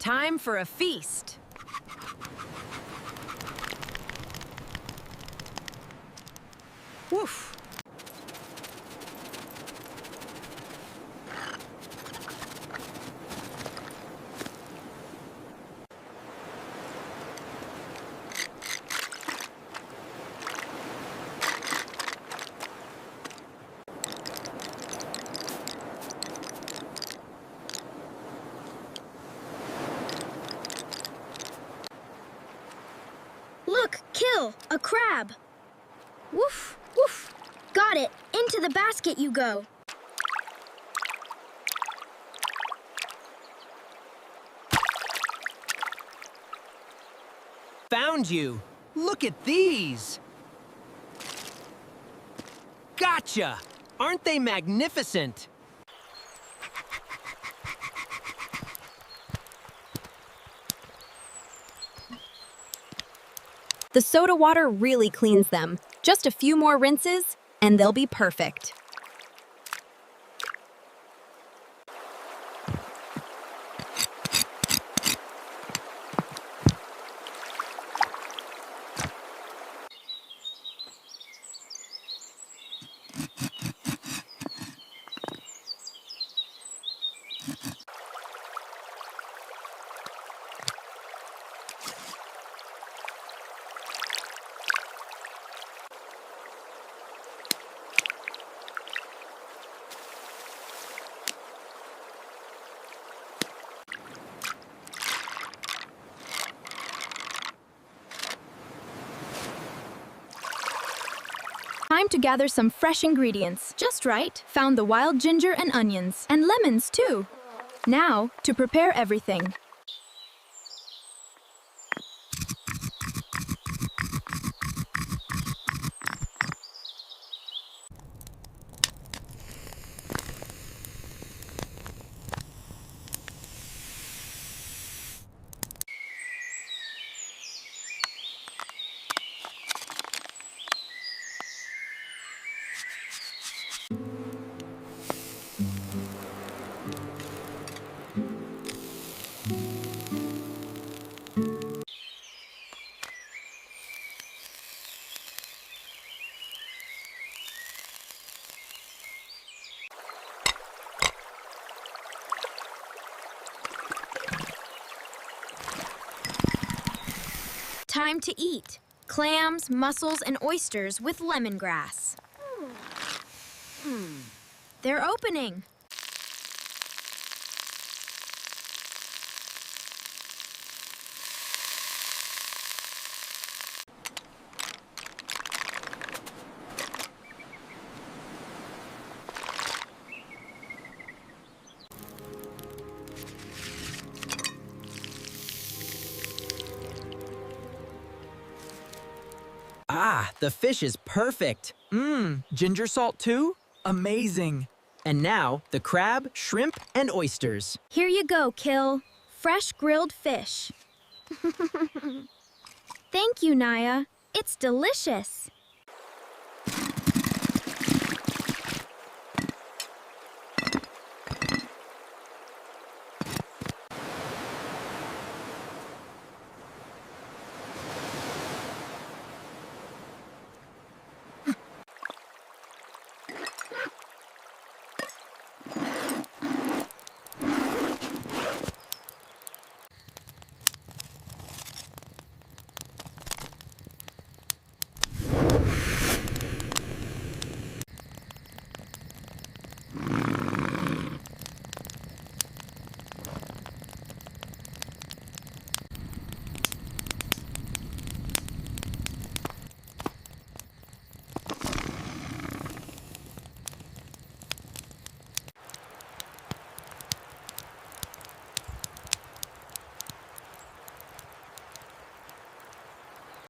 Time for a feast. Woof. Look, Kill, a crab. Woof, woof. Got it. Into the basket you go. Found you. Look at these. Gotcha! Aren't they magnificent? The soda water really cleans them. Just a few more rinses, and they'll be perfect. Time to gather some fresh ingredients. Just right. Found the wild ginger and onions, and lemons too. Now, to prepare everything. Time to eat. Clams, mussels, and oysters with lemongrass. They're opening. Ah, the fish is perfect. Ginger salt too? Amazing. And now, the crab, shrimp, and oysters. Here you go, Kill. Fresh grilled fish. Thank you, Nia. It's delicious.